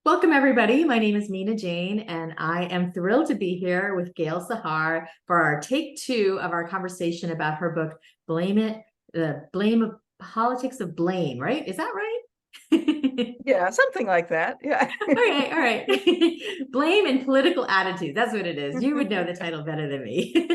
Welcome, everybody. My name is Mina Jane, and I am thrilled to be here with Gail Sahar for our take two of our conversation about her book, Blame It, the Blame of Politics of Blame, right? Is that right? Yeah, something like that. Yeah. All right. Blame and political attitudes. That's what it is. You would know the title better than me.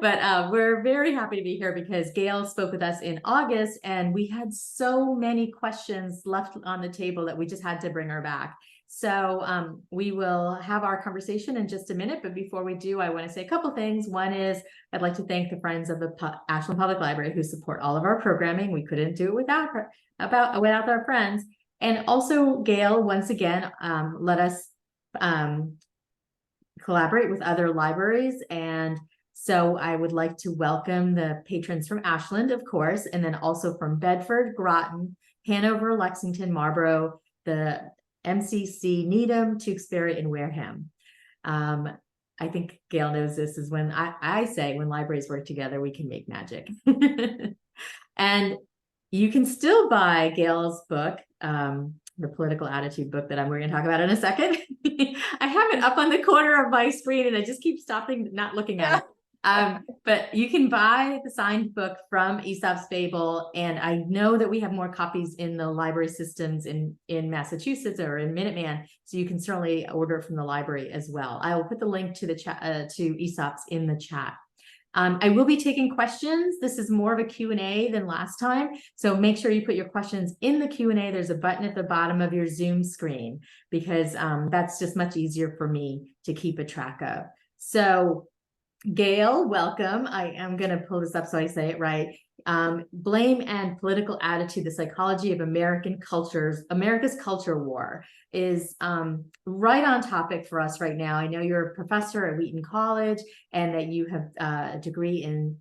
But we're very happy to be here because Gail spoke with us in August, and we had so many questions left on the table that we just had to bring her back. So we will have our conversation in just a minute. But before we do, I want to say a couple things. One is I'd like to thank the friends of the Ashland Public Library who support all of our programming. We couldn't do it without our friends. And also, Gail, once again, let us collaborate with other libraries. And so I would like to welcome the patrons from Ashland, of course, and then also from Bedford, Groton, Hanover, Lexington, Marlborough, the MCC, Needham, Tewksbury, and Wareham. I think Gail knows this is when I say when libraries work together, we can make magic. And you can still buy Gail's book, the political attitude book that we're going to talk about in a second. I have it up on the corner of my screen and I just keep stopping, not looking at it. But you can buy the signed book from Aesop's Fable, and I know that we have more copies in the library systems in Massachusetts or in Minuteman, so you can certainly order from the library as well. I will put the link to the chat to Aesop's in the chat. I will be taking questions. This is more of a Q&A than last time, so make sure you put your questions in the Q&A. There's a button at the bottom of your Zoom screen because that's just much easier for me to keep a track of. So Gail, welcome. I am going to pull this up so I say it right. Blame and Political Attitude, the Psychology of America's Culture War is right on topic for us right now. I know you're a professor at Wheaton College and that you have a degree in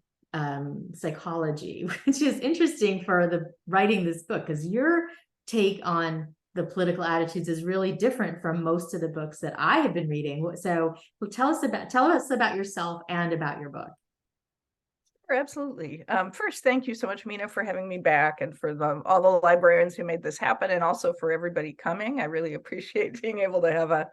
psychology, which is interesting for writing this book because your take on the political attitudes is really different from most of the books that I have been reading. So tell us about yourself and about your book. Sure, absolutely. First, thank you so much, Mina, for having me back and for all the librarians who made this happen and also for everybody coming. I really appreciate being able to have a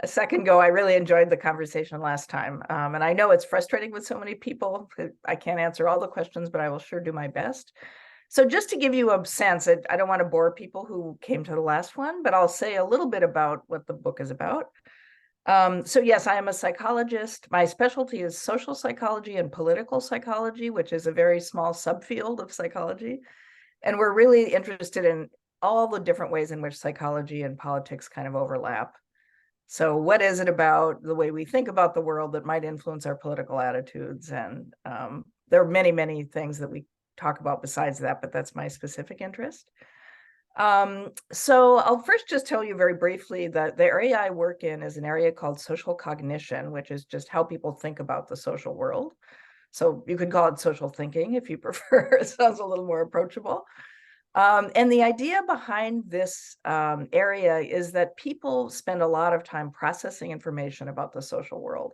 second go. I really enjoyed the conversation last time. And I know it's frustrating with so many people. I can't answer all the questions, but I will sure do my best. So just to give you a sense, I don't want to bore people who came to the last one, but I'll say a little bit about what the book is about. So yes, I am a psychologist. My specialty is social psychology and political psychology, which is a very small subfield of psychology. And we're really interested in all the different ways in which psychology and politics kind of overlap. So what is it about the way we think about the world that might influence our political attitudes? And there are many, many things that we talk about besides that, but that's my specific interest. So I'll first just tell you very briefly that the area I work in is an area called social cognition, which is just how people think about the social world. So you could call it social thinking if you prefer. It sounds a little more approachable. And the idea behind this area is that people spend a lot of time processing information about the social world.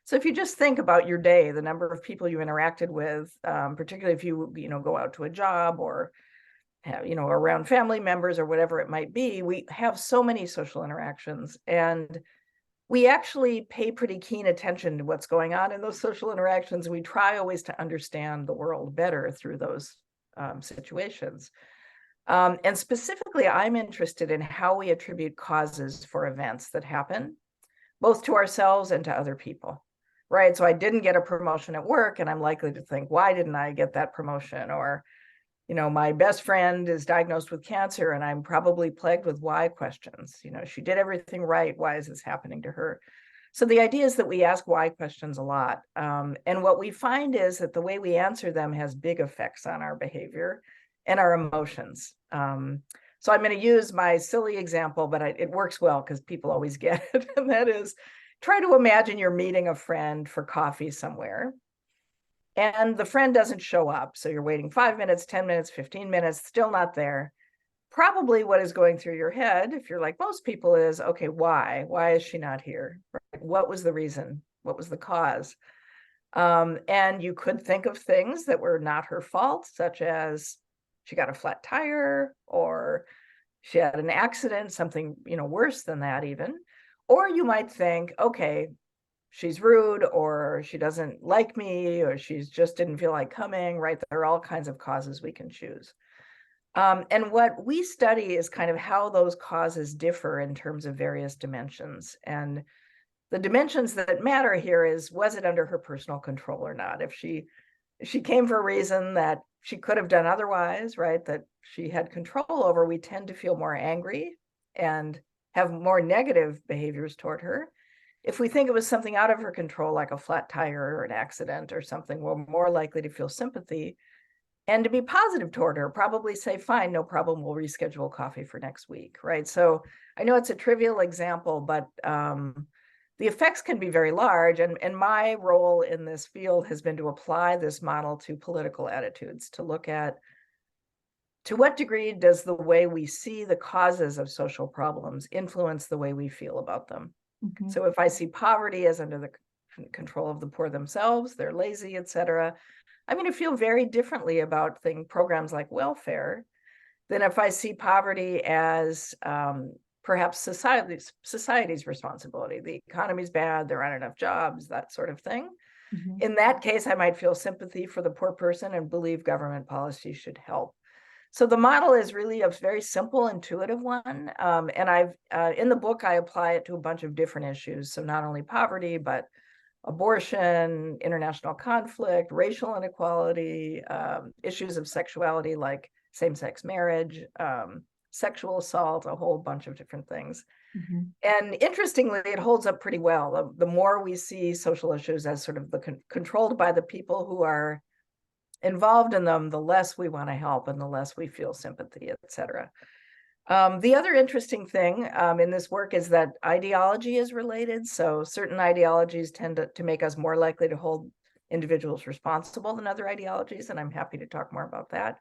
So if you just think about your day, the number of people you interacted with, particularly if you go out to a job or around family members or whatever it might be, we have so many social interactions, and we actually pay pretty keen attention to what's going on in those social interactions. We try always to understand the world better through those situations. And specifically, I'm interested in how we attribute causes for events that happen, both to ourselves and to other people. Right. So I didn't get a promotion at work, and I'm likely to think, why didn't I get that promotion? Or, my best friend is diagnosed with cancer, and I'm probably plagued with why questions. She did everything right. Why is this happening to her? So the idea is that we ask why questions a lot. And what we find is that the way we answer them has big effects on our behavior and our emotions. So I'm going to use my silly example, but it works well because people always get it. And that is, try to imagine you're meeting a friend for coffee somewhere, and the friend doesn't show up. So you're waiting 5 minutes, 10 minutes, 15 minutes, still not there. Probably what is going through your head, if you're like most people, is, okay, why? Why is she not here? What was the reason? What was the cause? And you could think of things that were not her fault, such as she got a flat tire, or she had an accident, something, worse than that even. Or you might think, okay, she's rude, or she doesn't like me, or she's just didn't feel like coming, right? There are all kinds of causes we can choose. And what we study is kind of how those causes differ in terms of various dimensions. And the dimensions that matter here is, was it under her personal control or not? If she came for a reason that she could have done otherwise, right, that she had control over, we tend to feel more angry and have more negative behaviors toward her. If we think it was something out of her control, like a flat tire or an accident or something, we're more likely to feel sympathy and to be positive toward her, probably say, fine, no problem, we'll reschedule coffee for next week, right? So I know it's a trivial example, but the effects can be very large. And my role in this field has been to apply this model to political attitudes, to look at, to what degree does the way we see the causes of social problems influence the way we feel about them? Mhm. So if I see poverty as under the control of the poor themselves, they're lazy, etc., I'm going to feel very differently about programs like welfare than if I see poverty as perhaps society's responsibility. The economy's bad, there aren't enough jobs, that sort of thing. Mhm. In that case, I might feel sympathy for the poor person and believe government policy should help. So the model is really a very simple, intuitive one. And I've in the book, I apply it to a bunch of different issues. So not only poverty, but abortion, international conflict, racial inequality, issues of sexuality like same-sex marriage, sexual assault, a whole bunch of different things. Mhm. And interestingly, it holds up pretty well. The more we see social issues as sort of controlled by the people who are involved in them, the less we want to help and the less we feel sympathy, etc. The other interesting thing in this work is that ideology is related. So certain ideologies tend to make us more likely to hold individuals responsible than other ideologies, and I'm happy to talk more about that.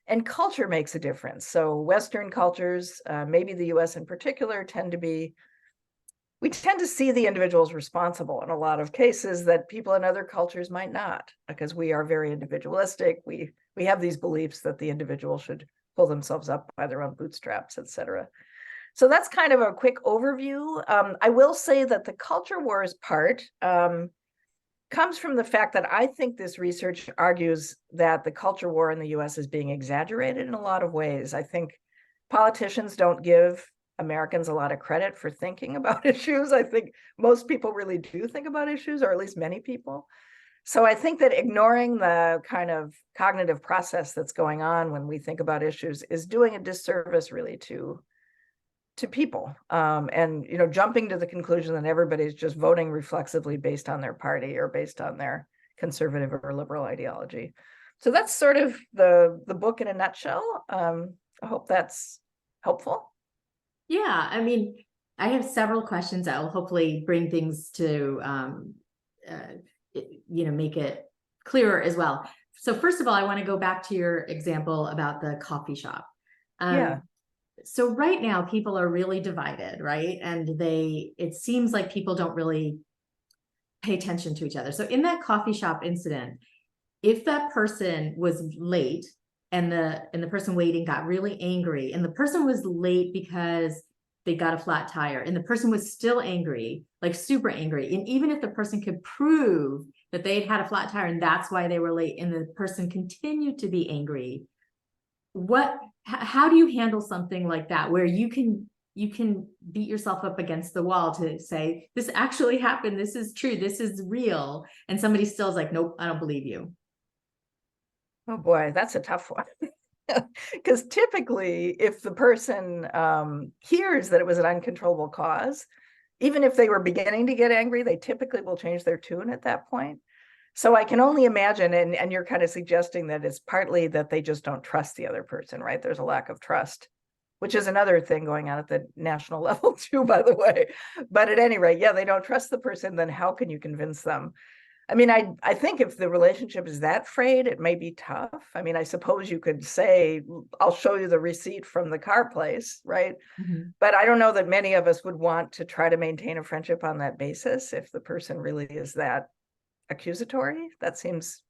And culture makes a difference. So Western cultures, maybe the US in particular, we tend to see the individuals responsible in a lot of cases that people in other cultures might not, because we are very individualistic. We have these beliefs that the individual should pull themselves up by their own bootstraps, etc. So that's kind of a quick overview. I will say that the culture wars part comes from the fact that I think this research argues that the culture war in the US is being exaggerated in a lot of ways. I think politicians don't give Americans a lot of credit for thinking about issues. I think most people really do think about issues, or at least many people. So I think that ignoring the kind of cognitive process that's going on when we think about issues is doing a disservice really to people. And jumping to the conclusion that everybody's just voting reflexively based on their party or based on their conservative or liberal ideology. So that's sort of the book in a nutshell. I hope that's helpful. Yeah, I mean, I have several questions that will hopefully bring things to, make it clearer as well. So first of all, I want to go back to your example about the coffee shop. Yeah. So right now people are really divided, right? And it seems like people don't really pay attention to each other. So in that coffee shop incident, if that person was late and the person waiting got really angry, and the person was late because they got a flat tire, and the person was still angry, like super angry, and even if the person could prove that they had a flat tire and that's why they were late, and the person continued to be angry, how do you handle something like that, where you can beat yourself up against the wall to say, this actually happened, this is true, this is real, and somebody still is like, nope, I don't believe you? Oh boy, that's a tough one. Because typically, if the person hears that it was an uncontrollable cause, even if they were beginning to get angry, they typically will change their tune at that point. So I can only imagine, and you're kind of suggesting that it's partly that they just don't trust the other person, right? There's a lack of trust, which is another thing going on at the national level too, by the way. But at any rate, yeah, they don't trust the person, then how can you convince them? I mean, I think if the relationship is that frayed, it may be tough. I mean, I suppose you could say, I'll show you the receipt from the car place, right? Mm-hmm. But I don't know that many of us would want to try to maintain a friendship on that basis if the person really is that accusatory. That seems...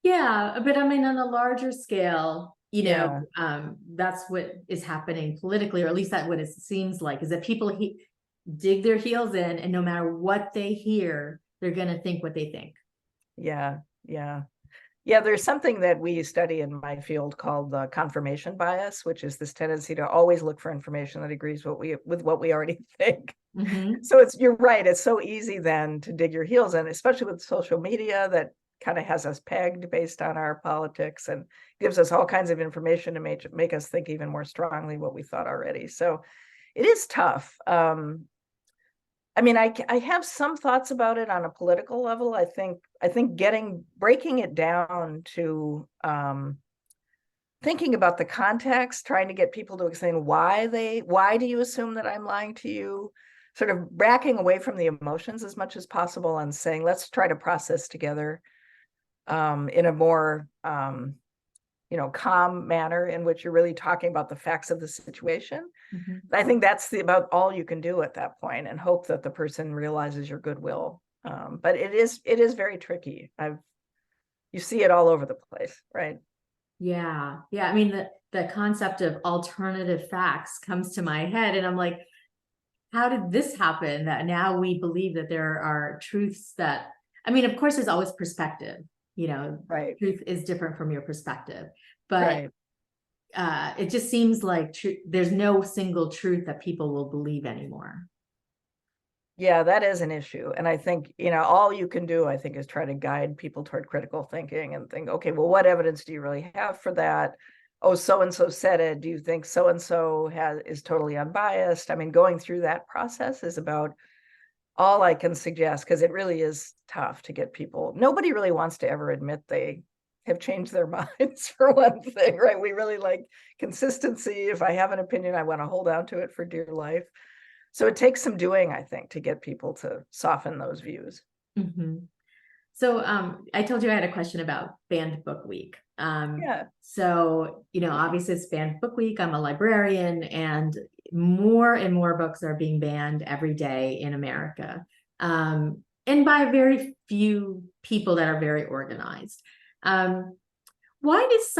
Yeah, but I mean, on a larger scale, you Yeah. know, that's what is happening politically, or at least that's what it seems like, is that people dig their heels in, and no matter what they hear, they're going to think what they think. Yeah. Yeah. Yeah, there's something that we study in my field called confirmation bias, which is this tendency to always look for information that agrees with what we already think. Mm-hmm. So you're right. It's so easy then to dig your heels in, especially with social media that kind of has us pegged based on our politics and gives us all kinds of information to make us think even more strongly what we thought already. So it is tough. I mean, I have some thoughts about it on a political level. I think breaking it down to thinking about the context, trying to get people to explain why do you assume that I'm lying to you, sort of backing away from the emotions as much as possible and saying, let's try to process together in a more calm manner in which you're really talking about the facts of the situation. Mm-hmm. I think that's about all you can do at that point, and hope that the person realizes your goodwill. But it is very tricky. You see it all over the place, right? Yeah. I mean, the concept of alternative facts comes to my head, and I'm like, how did this happen that now we believe that there are truths that, I mean, of course, there's always perspective, Right. truth is different from your perspective, but Right. it just seems like there's no single truth that people will believe anymore. Yeah, that is an issue. And I think, all you can do, I think, is try to guide people toward critical thinking and think, okay, well, what evidence do you really have for that? Oh, so-and-so said it. Do you think so-and-so is totally unbiased? I mean, going through that process is about all I can suggest, because it really is tough to get people. Nobody really wants to ever admit they have changed their minds, for one thing, right? We really like consistency. If I have an opinion, I want to hold on to it for dear life. So it takes some doing, I think, to get people to soften those views. Mm-hmm. So I told you I had a question about Banned Book Week. Yeah. So, obviously it's Banned Book Week. I'm a librarian, and more books are being banned every day in America. And by very few people that are very organized. Why is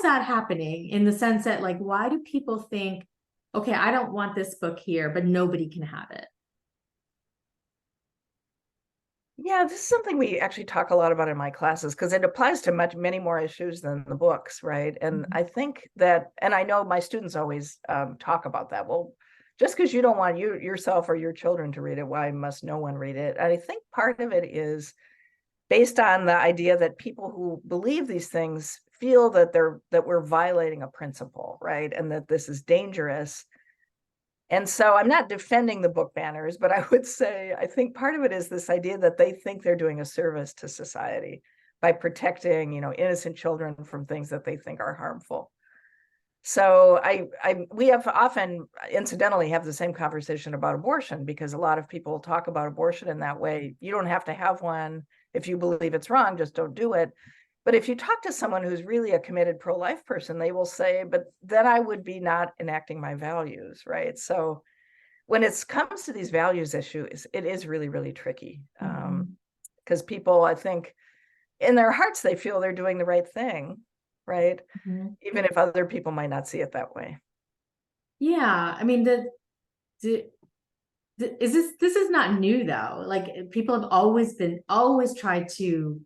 that happening, in the sense that, like, why do people think, okay, I don't want this book here, but nobody can have it? Yeah, this is something we actually talk a lot about in my classes, because it applies to many more issues than the books, right? And Mm-hmm. I think that, and I know my students always talk about that. Well, just because you don't want yourself or your children to read it, why must no one read it? And I think part of it is based on the idea that people who believe these things feel that we're violating a principle, right? And that this is dangerous. And so I'm not defending the book banners, but I would say I think part of it is this idea that they think they're doing a service to society by protecting, innocent children from things that they think are harmful. So we have often incidentally have the same conversation about abortion, because a lot of people talk about abortion in that way. You don't have to have one. If you believe it's wrong, just don't do it. But if you talk to someone who's really a committed pro-life person, they will say, but then I would be not enacting my values, right? So when it comes to these values issues, it is really, really tricky. Because people, I think, in their hearts, they feel they're doing the right thing, right? Mm-hmm. Even if other people might not see it that way. Yeah, I mean, this is not new, though. Like, people have always tried to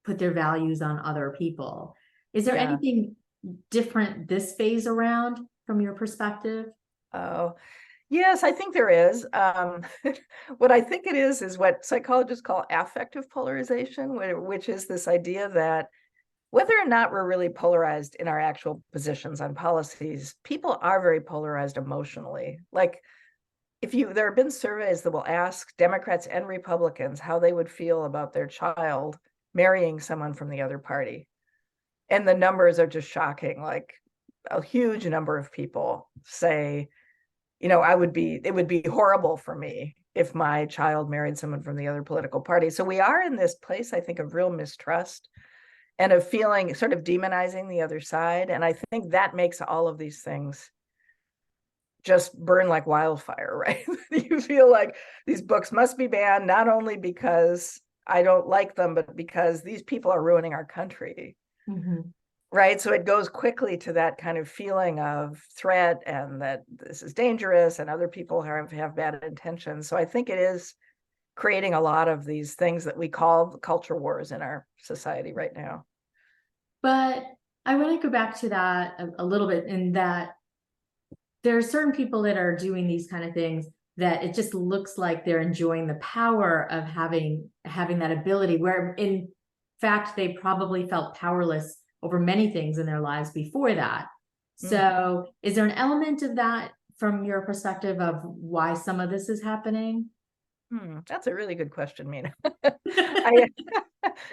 put their values on other people. Is there Yeah. anything different this phase around, from your perspective? Oh, yes, I think there is. What I think it is what psychologists call affective polarization, which is this idea that whether or not we're really polarized in our actual positions on policies, people are very polarized emotionally. Like, there have been surveys that will ask Democrats and Republicans how they would feel about their child marrying someone from the other party. And the numbers are just shocking. Like, a huge number of people say, it would be horrible for me if my child married someone from the other political party. So we are in this place, I think, of real mistrust and of feeling, sort of demonizing the other side. And I think that makes all of these things just burn like wildfire, right? You feel like these books must be banned, not only because I don't like them, but because these people are ruining our country. Mm-hmm. right? So it goes quickly to that kind of feeling of threat and that this is dangerous and other people have bad intentions. So I think it is creating a lot of these things that we call culture wars in our society right now. But I want to go back to that a little bit, in that there are certain people that are doing these kind of things that it just looks like they're enjoying the power of having that ability, where in fact they probably felt powerless over many things in their lives before that. So is there an element of that from your perspective of why some of this is happening? That's a really good question, Mina.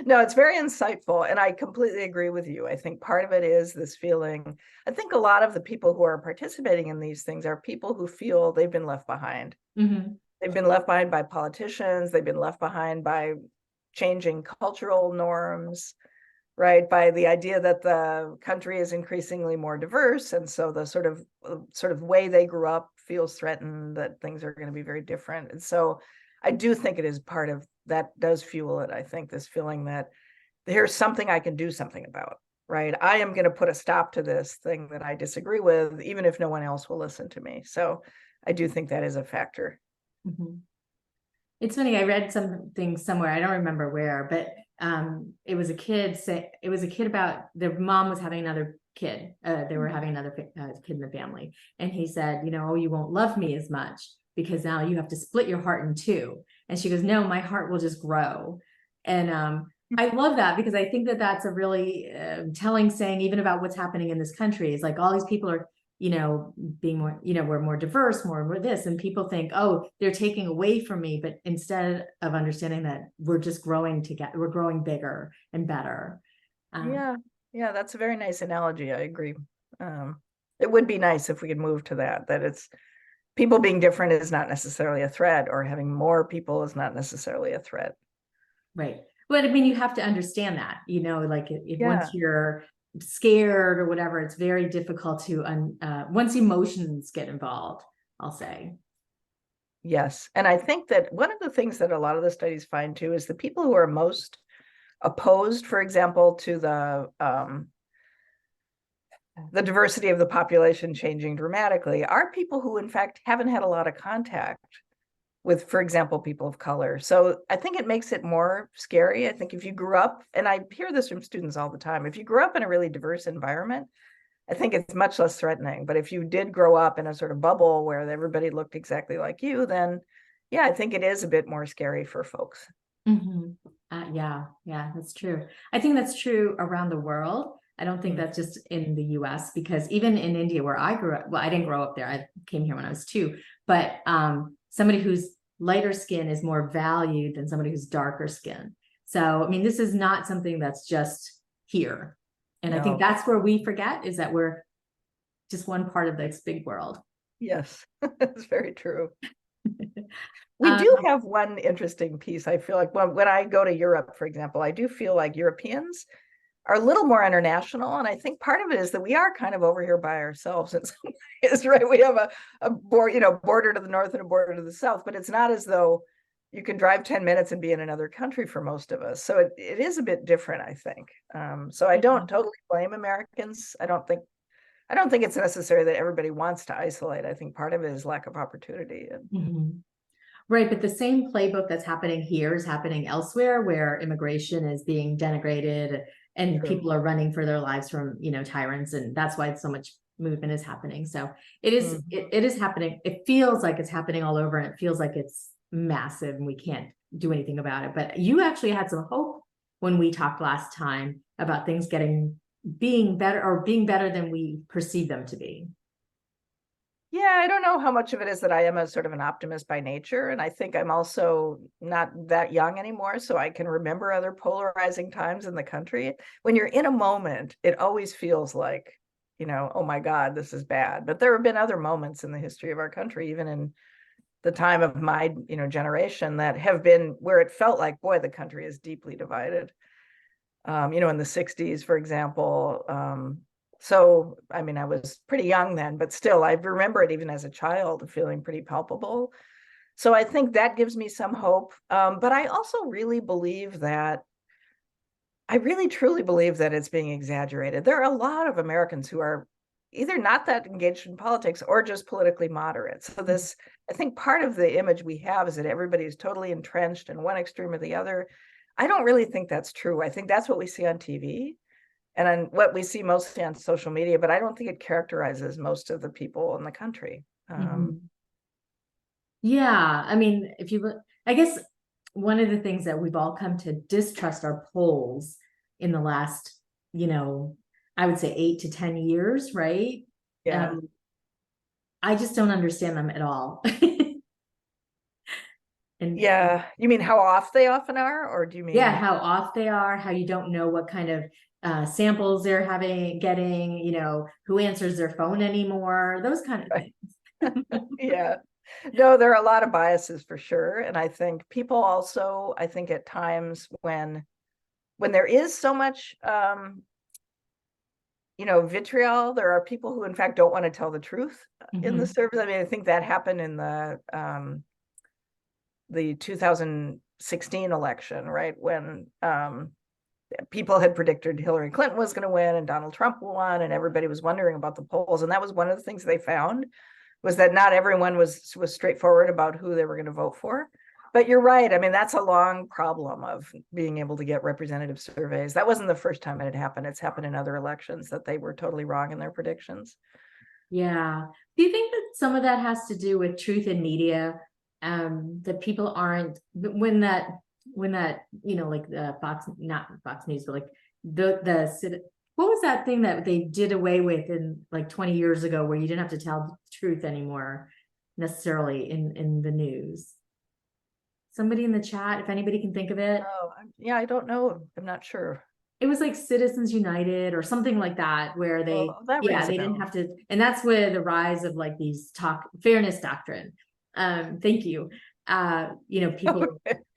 No, it's very insightful, and I completely agree with you. I think part of it is this feeling. I think a lot of the people who are participating in these things are people who feel they've been left behind. Mm-hmm. They've been left behind by politicians. They've been left behind by changing cultural norms, right? By the idea that the country is increasingly more diverse, and so the sort of way they grew up feels threatened, that things are going to be very different. And so I do think it is part of that does fuel it. I think this feeling that here's something I can do something about, right? I am going to put a stop to this thing that I disagree with, even if no one else will listen to me. So I do think that is a factor. Mm-hmm. It's funny, I read something somewhere, I don't remember where, but it was a kid about their mom was having another kid. They were having another kid in the family. And he said, oh, you won't love me as much because now you have to split your heart in two. And she goes, no, my heart will just grow. And I love that, because I think that that's a really telling saying, even about what's happening in this country. Is like all these people are, being more, we're more diverse, more this, and people think, oh, they're taking away from me. But instead of understanding that we're just growing together, we're growing bigger and better. Yeah, that's a very nice analogy. I agree. It would be nice if we could move to that it's people being different is not necessarily a threat, or having more people is not necessarily a threat. Right. But I mean, you have to understand that, like if Yeah. once you're scared or whatever, it's very difficult to, once emotions get involved, I'll say. Yes. And I think that one of the things that a lot of the studies find too is the people who are most opposed, for example, to the diversity of the population changing dramatically are people who in fact haven't had a lot of contact with, for example, people of color. So I think it makes it more scary. I think if you grew up, and I hear this from students all the time, if you grew up in a really diverse environment, I think it's much less threatening. But if you did grow up in a sort of bubble where everybody looked exactly like you, then yeah, I think it is a bit more scary for folks. Mm-hmm. Yeah, that's true. I think that's true around the world. I don't think that's just in the US, because even in India, where I grew up, well, I didn't grow up there. I came here when I was 2, but somebody who's lighter skin is more valued than somebody who's darker skin. So, I mean, this is not something that's just here. And I think that's where we forget, is that we're just one part of this big world. Yes, that's very true. We do have one interesting piece. I feel like when I go to Europe, for example, I do feel like Europeans are a little more international. And I think part of it is that we are kind of over here by ourselves in some ways, right? We have a border to the north and a border to the south, but it's not as though you can drive 10 minutes and be in another country for most of us. So it is a bit different, I think. So I don't totally blame Americans. I don't think it's necessary that everybody wants to isolate. I think part of it is lack of opportunity. Right, but the same playbook that's happening here is happening elsewhere, where immigration is being denigrated and people are running for their lives from, tyrants, and that's why so much movement is happening. So it is it is happening. It feels like it's happening all over, and it feels like it's massive and we can't do anything about it. But you actually had some hope when we talked last time about things being better than we perceive them to be. Yeah, I don't know how much of it is that I am a sort of an optimist by nature. And I think I'm also not that young anymore, so I can remember other polarizing times in the country. When you're in a moment, it always feels like, oh my God, this is bad. But there have been other moments in the history of our country, even in the time of my, generation, that have been where it felt like, boy, the country is deeply divided. In the 60s, for example. So, I mean, I was pretty young then, but still, I remember it even as a child feeling pretty palpable. So I think that gives me some hope. But I also really believe that I really truly believe that it's being exaggerated. There are a lot of Americans who are either not that engaged in politics or just politically moderate. So this, I think part of the image we have is that everybody is totally entrenched in one extreme or the other. I don't really think that's true. I think that's what we see on TV and on what we see mostly on social media, but I don't think it characterizes most of the people in the country. Mhm. Yeah, I mean, if you look, I guess one of the things that we've all come to distrust our polls in the last, I would say 8 to 10 years, right? Yeah. I just don't understand them at all. And Yeah. You mean how off they often are, or do you mean? yeah, how off they are, how you don't know what kind of samples they're getting, who answers their phone anymore, those kind of Right. things. Yeah. No, there are a lot of biases for sure. And I think people also, I think at times when there is so much vitriol, there are people who in fact don't want to tell the truth in the Mhm. service. I mean, I think that happened in the 2016 election, right? When people had predicted Hillary Clinton was going to win and Donald Trump won, and everybody was wondering about the polls. And that was one of the things they found, was that not everyone was straightforward about who they were going to vote for. But you're right. I mean, that's a long problem of being able to get representative surveys. That wasn't the first time it had happened. It's happened in other elections that they were totally wrong in their predictions. Yeah. Do you think that some of that has to do with truth in media? That people aren't when that like the Fox, not Fox News, but like what was that thing that they did away with in like 20 years ago where you didn't have to tell the truth anymore necessarily in the news? Somebody in the chat, if anybody can think of it. Oh, yeah, I don't know. I'm not sure. It was like Citizens United or something like that, where Oh, that rings a they didn't bell. have to, and that's where the rise of like these fairness doctrine. Thank you. People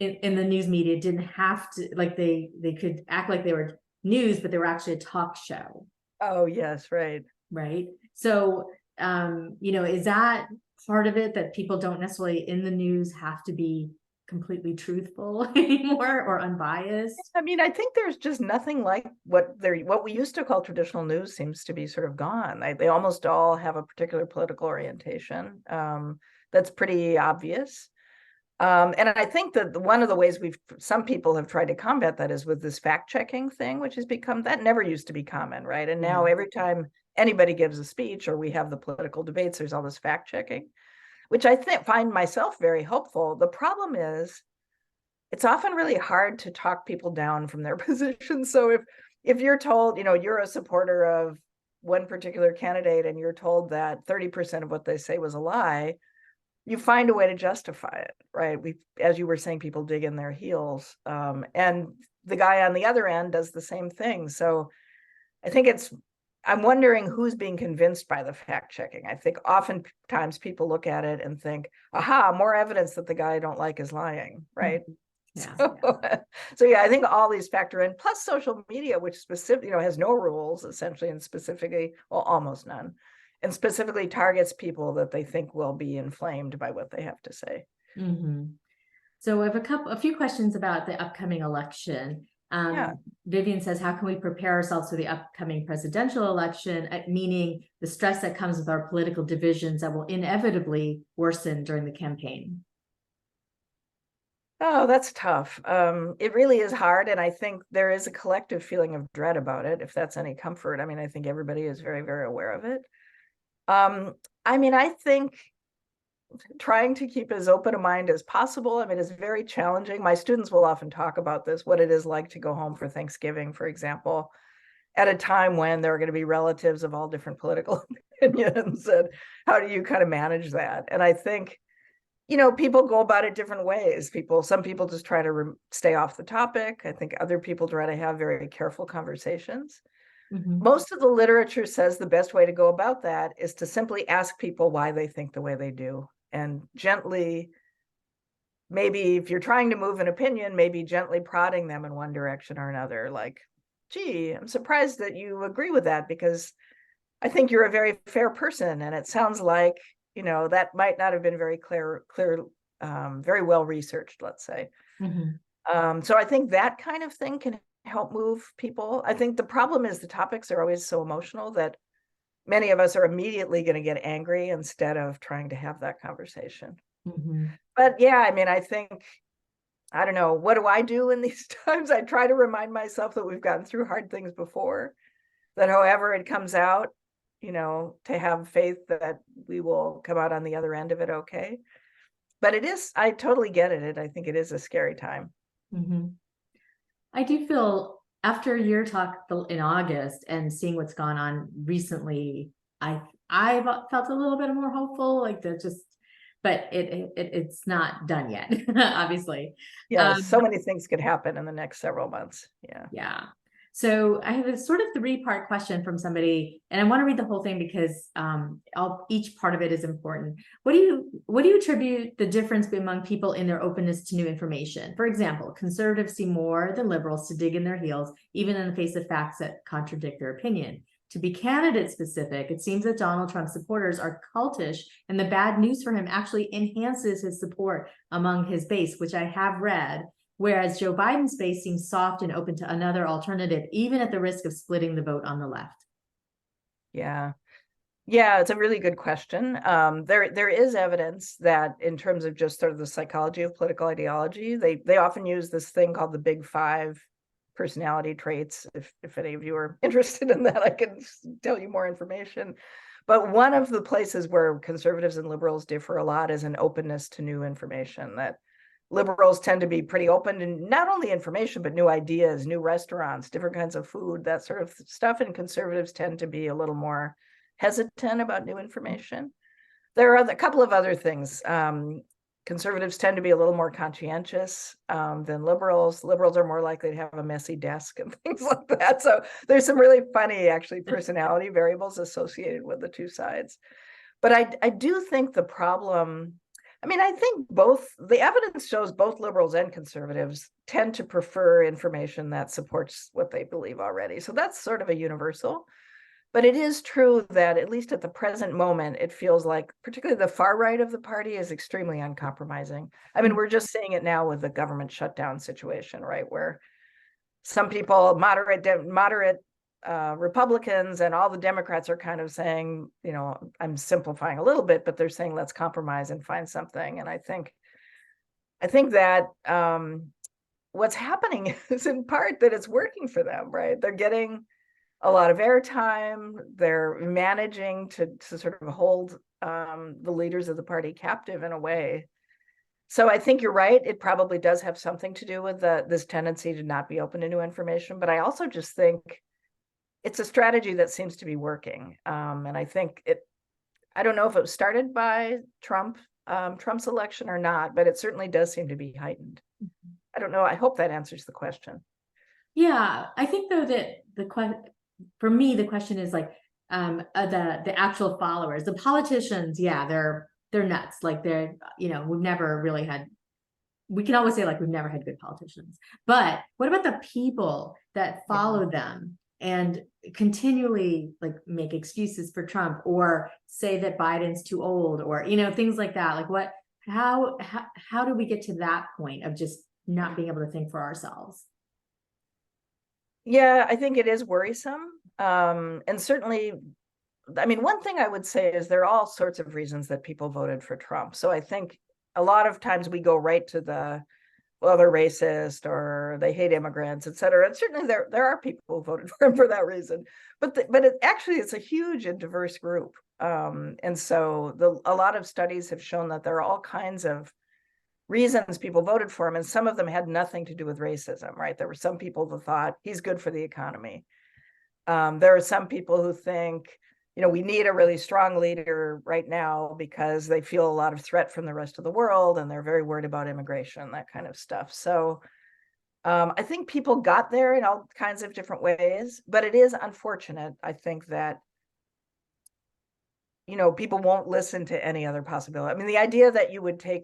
in the news media didn't have to, like they could act like they were news, but they were actually a talk show. Oh, yes, right. Right. So, is that part of it, that people don't necessarily in the news have to be completely truthful anymore or unbiased? I mean, I think there's just nothing like what we used to call traditional news seems to be sort of gone. They almost all have a particular political orientation that's pretty obvious. And I think that one of the ways some people have tried to combat that is with this fact checking thing, which has become, that never used to be common, right? And now every time anybody gives a speech or we have the political debates, there's all this fact checking, which I find myself very hopeful. The problem is, it's often really hard to talk people down from their position. So if you're told, you're a supporter of one particular candidate and you're told that 30% of what they say was a lie, you find a way to justify it, right? As you were saying, people dig in their heels. And the guy on the other end does the same thing. So I think I'm wondering who's being convinced by the fact checking. I think oftentimes people look at it and think, aha, more evidence that the guy I don't like is lying, right? Yeah. So yeah, I think all these factor in, plus social media, which has no rules essentially, and specifically, well, almost none, and specifically targets people that they think will be inflamed by what they have to say. Mm-hmm. So I have a few questions about the upcoming election. Yeah. Vivian says, how can we prepare ourselves for the upcoming presidential election, meaning the stress that comes with our political divisions that will inevitably worsen during the campaign? Oh, that's tough. It really is hard. And I think there is a collective feeling of dread about it, if that's any comfort. I mean, I think everybody is very, very aware of it. I mean, I think trying to keep as open a mind as possible. I mean, it's very challenging. My students will often talk about this, what it is like to go home for Thanksgiving, for example, at a time when there are going to be relatives of all different political opinions. And how do you kind of manage that? And I think, people go about it different ways. Some people just try to stay off the topic. I think other people try to have very careful conversations. Mm-hmm. Most of the literature says the best way to go about that is to simply ask people why they think the way they do, and gently, maybe if you're trying to move an opinion, maybe gently prodding them in one direction or another, like, gee, I'm surprised that you agree with that, because I think you're a very fair person, and it sounds like, that might not have been very clear, very well researched, let's say. Mm-hmm. So I think that kind of thing can help move people. I think the problem is the topics are always so emotional that many of us are immediately going to get angry instead of trying to have that conversation. Mhm. But yeah, I mean, I think, I don't know, what do I do in these times? I try to remind myself that we've gotten through hard things before, that however it comes out, to have faith that we will come out on the other end of it okay. But it is, I totally get it. I think it is a scary time. Mhm. I do feel after your talk in August and seeing what's gone on recently, I've felt a little bit more hopeful, like that just, but it's not done yet, obviously. Yeah, so many things could happen in the next several months. Yeah. Yeah. So I have a sort of three-part question from somebody, and I want to read the whole thing because each part of it is important. What do you attribute the difference among people in their openness to new information? For example, conservatives see more than liberals to dig in their heels, even in the face of facts that contradict their opinion. To be candidate specific, it seems that Donald Trump supporters are cultish, and the bad news for him actually enhances his support among his base, which I have read. Whereas Joe Biden's base seems soft and open to another alternative, even at the risk of splitting the vote on the left. Yeah. Yeah, it's a really good question. There is evidence that in terms of just sort of the psychology of political ideology, they often use this thing called the Big Five personality traits. If any of you are interested in that, I can tell you more information. But one of the places where conservatives and liberals differ a lot is an openness to new information, that liberals tend to be pretty open to not only information, but new ideas, new restaurants, different kinds of food, that sort of stuff. And conservatives tend to be a little more hesitant about new information. There are a couple of other things. Conservatives tend to be a little more conscientious than liberals. Liberals are more likely to have a messy desk and things like that. So there's some really funny, actually, personality variables associated with the two sides. But I do think the problem, I mean, I think the evidence shows both liberals and conservatives tend to prefer information that supports what they believe already. So that's sort of a universal. But it is true that, at least at the present moment, it feels like particularly the far right of the party is extremely uncompromising. I mean, we're just seeing it now with the government shutdown situation, right? Where some people, moderate Republicans and all the Democrats are kind of saying, I'm simplifying a little bit, but they're saying, let's compromise and find something. And I think that what's happening is in part that it's working for them, right? They're getting a lot of airtime. They're managing to sort of hold the leaders of the party captive in a way. So I think you're right. It probably does have something to do with this tendency to not be open to new information. But I also just think it's a strategy that seems to be working. And I think I don't know if it was started by Trump's election or not, but it certainly does seem to be heightened. I don't know. I hope that answers the question. Yeah, I think though that for me, the question is like the actual followers, the politicians. Yeah, they're nuts. Like we've never really had. We can always say like we've never had good politicians, but what about the people that follow them and continually like make excuses for Trump or say that Biden's too old or things like that? Like how do we get to that point of just not being able to think for ourselves? Yeah, I think it is worrisome. And certainly, I mean, one thing I would say is there are all sorts of reasons that people voted for Trump. So I think a lot of times we go right to well, they're racist or they hate immigrants, et cetera. And certainly there are people who voted for him for that reason. But it's a huge and diverse group. And so a lot of studies have shown that there are all kinds of reasons people voted for him, and some of them had nothing to do with racism, right? There were some people who thought he's good for the economy. There are some people who think, we need a really strong leader right now because they feel a lot of threat from the rest of the world and they're very worried about immigration, that kind of stuff. So I think people got there in all kinds of different ways, but it is unfortunate, I think, that people won't listen to any other possibility. I mean, the idea that you would take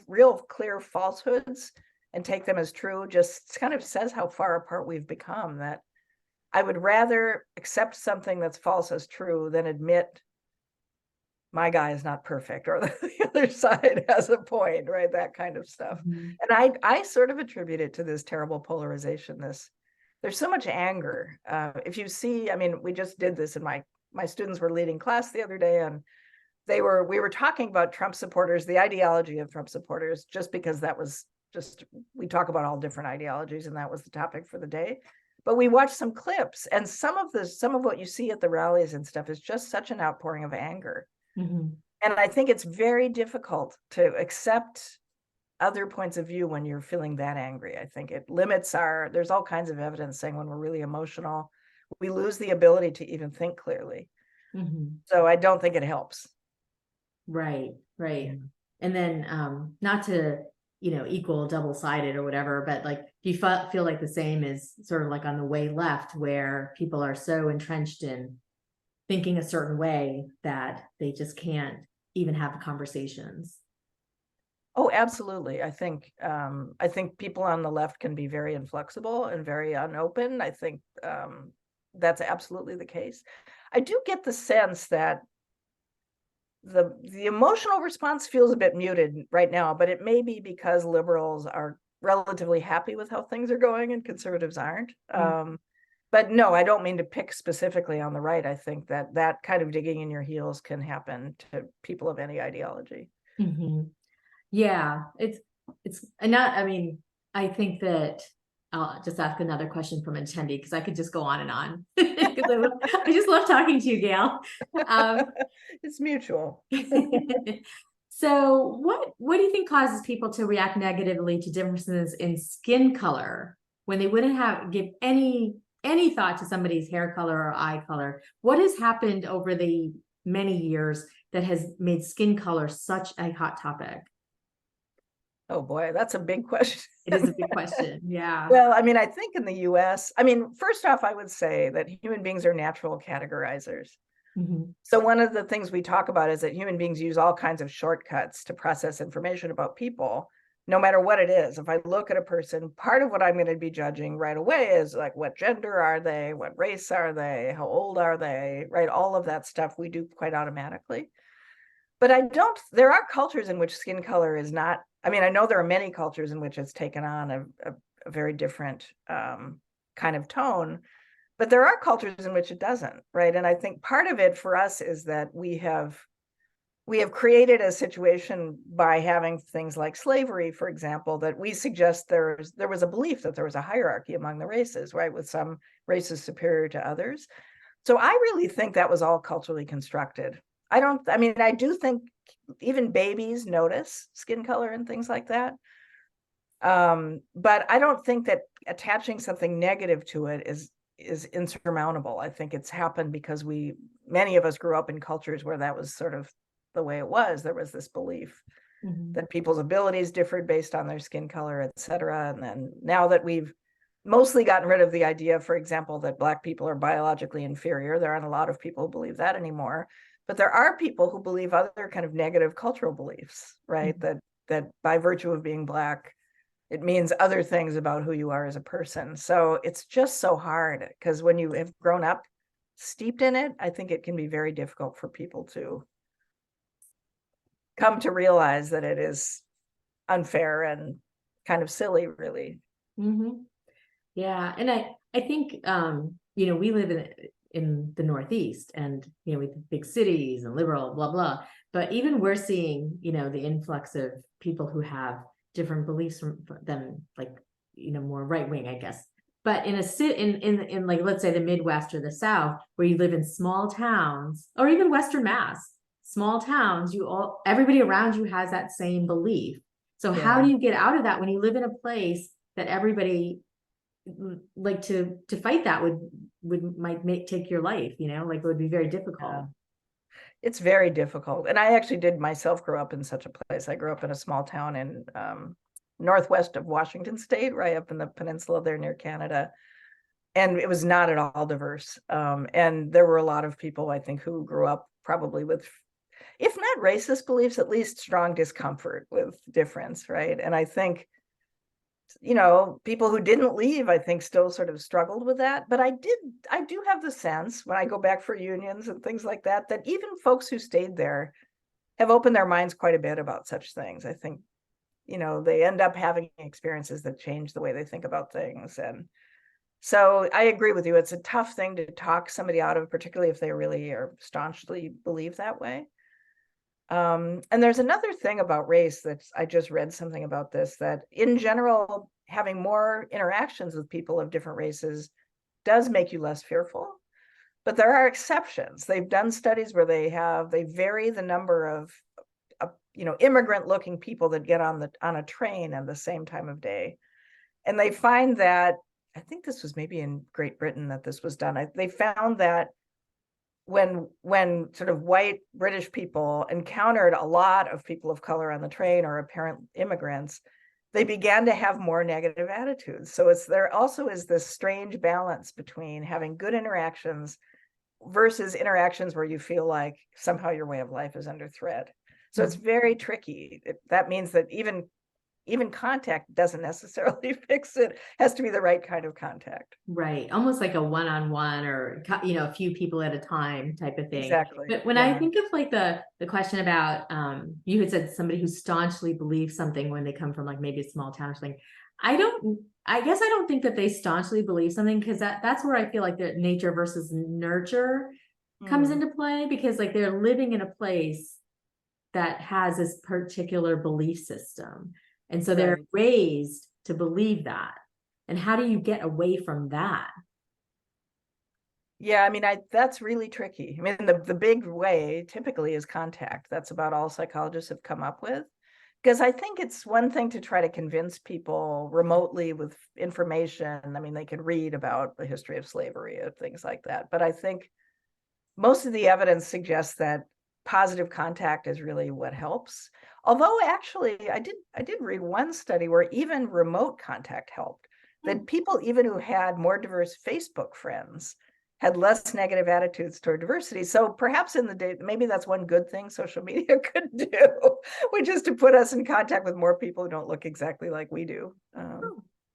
real clear falsehoods and take them as true just kind of says how far apart we've become, that I would rather accept something that's false as true than admit my guy is not perfect or the other side has a point, right? That kind of stuff. Mhm. And I sort of attribute it to this terrible polarization, this there's so much anger. If you see, I mean, we just did this, and my students were leading class the other day, and we were talking about Trump supporters, the ideology of Trump supporters, just because that was just, we talk about all different ideologies, and that was the topic for the day. But we watched some clips, and some of what you see at the rallies and stuff is just such an outpouring of anger. Mm-hmm. And I think it's very difficult to accept other points of view when you're feeling that angry. I think it limits there's all kinds of evidence saying when we're really emotional, we lose the ability to even think clearly. Mm-hmm. So I don't think it helps. Right. And then not to, equal double-sided or whatever, but like, do you feel like the same is sort of like on the way left, where people are so entrenched in thinking a certain way that they just can't even have conversations? Oh, absolutely. I think people on the left can be very inflexible and very unopen. I think that's absolutely the case. I do get the sense that the emotional response feels a bit muted right now, but it may be because liberals are relatively happy with how things are going and conservatives aren't. But no, I don't mean to pick specifically on the right. I think that kind of digging in your heels can happen to people of any ideology. Mm-hmm. Yeah, it's not, I mean, I think that I'll just ask another question from an attendee, because I could just go on and on, because I just love talking to you, Gail. It's mutual. So what do you think causes people to react negatively to differences in skin color when they wouldn't give any thought to somebody's hair color or eye color? What has happened over the many years that has made skin color such a hot topic? Oh boy, that's a big question. It is a big question. Yeah. Well, I mean, I think in the US, I mean, first off, I would say that human beings are natural categorizers. Mm-hmm. So one of the things we talk about is that human beings use all kinds of shortcuts to process information about people, no matter what it is. If I look at a person, part of what I'm going to be judging right away is like, what gender are they? What race are they? How old are they? Right? All of that stuff we do quite automatically. But there are cultures in which skin color is not, I mean, I know there are many cultures in which it's taken on a very different kind of tone, but there are cultures in which it doesn't, right? And I think part of it for us is that we have created a situation by having things like slavery, for example, that we suggest there was a belief that there was a hierarchy among the races, right? With some races superior to others. So I really think that was all culturally constructed. I do think even babies notice skin color and things like that. But I don't think that attaching something negative to it is insurmountable. I think it's happened because many of us grew up in cultures where that was sort of the way it was. There was this belief that people's abilities differed based on their skin color, et cetera. And then now that we've mostly gotten rid of the idea, for example, that Black people are biologically inferior, there aren't a lot of people who believe that anymore. But there are people who believe other kind of negative cultural beliefs, right? That by virtue of being Black, it means other things about who you are as a person. So it's just so hard, because when you have grown up steeped in it, I think it can be very difficult for people to come to realize that it is unfair and kind of silly, really. Mm-hmm. Yeah. And I think, we live in the Northeast, and, with big cities and liberal, blah, blah. But even we're seeing, the influx of people who have different beliefs from them, like, more right wing, I guess. But in like, let's say the Midwest or the South, where you live in small towns, or even Western Mass, small towns, everybody around you has that same belief. So how do you get out of that when you live in a place that everybody, like, to fight that might take your life, like, it would be very difficult. It's very difficult. And I actually did myself grow up in such a place. I grew up in a small town in northwest of Washington State, right up in the peninsula there near Canada. And it was not at all diverse. And there were a lot of people, I think, who grew up probably with, if not racist beliefs, at least strong discomfort with difference, right? And I think, people who didn't leave, I think, still sort of struggled with that. But I do have the sense when I go back for unions and things like that, that even folks who stayed there have opened their minds quite a bit about such things. I think, they end up having experiences that change the way they think about things. And So I agree with you. It's a tough thing to talk somebody out of, particularly if they really are staunchly believe that way. And there's another thing about race that I just read something about this, that in general, having more interactions with people of different races does make you less fearful. But there are exceptions. They've done studies where they vary the number of immigrant looking people that get on a train at the same time of day. And they find that, I think this was maybe in Great Britain that this was done. They found that when sort of white British people encountered a lot of people of color on the train or apparent immigrants, they began to have more negative attitudes. So there also is this strange balance between having good interactions versus interactions where you feel like somehow your way of life is under threat. So it's very tricky. That means that even contact doesn't necessarily fix it. It has to be the right kind of contact. Right. Almost like a one-on-one or, a few people at a time type of thing. Exactly. But when I think of like the question about, you had said somebody who staunchly believes something when they come from like maybe a small town or something. I guess I don't think that they staunchly believe something, because that's where I feel like the nature versus nurture comes into play, because like they're living in a place that has this particular belief system. And so they're raised to believe that. And how do you get away from that? Yeah, I mean, that's really tricky. I mean, the big way typically is contact. That's about all psychologists have come up with. Because I think it's one thing to try to convince people remotely with information. I mean, they could read about the history of slavery or things like that. But I think most of the evidence suggests that positive contact is really what helps. Although actually, I did read one study where even remote contact helped. That people even who had more diverse Facebook friends had less negative attitudes toward diversity. So perhaps in the day, maybe that's one good thing social media could do, which is to put us in contact with more people who don't look exactly like we do.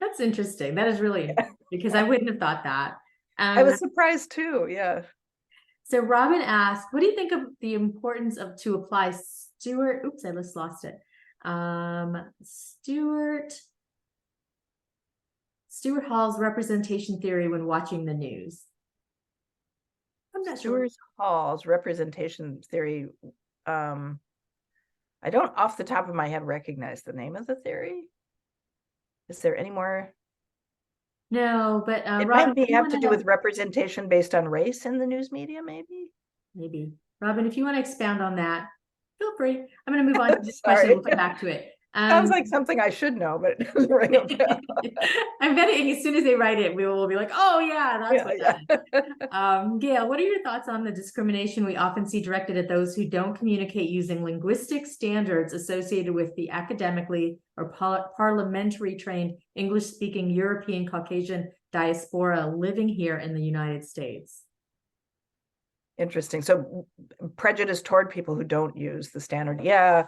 That's interesting. That is really interesting, because I wouldn't have thought that. I was surprised too. Yeah. So Robin asked, what do you think of the importance of to apply Stuart? Oops, I just lost it. Stuart Hall's representation theory when watching the news. I'm not sure. Stuart Hall's representation theory. I don't off the top of my head recognize the name of the theory. Is there any more? No, but it Robin, might have to do with representation based on race in the news media, maybe. Robin, if you want to expound on that, feel free. I'm going to move on to this question. We'll come back to it. Sounds like something I should know, but it doesn't ring a bell. I'm betting as soon as they write it, we will be like, oh yeah, that's what that is. Gail, what are your thoughts on the discrimination we often see directed at those who don't communicate using linguistic standards associated with the academically or parliamentary trained English-speaking European Caucasian diaspora living here in the United States? Interesting. So prejudice toward people who don't use the standard. Yeah.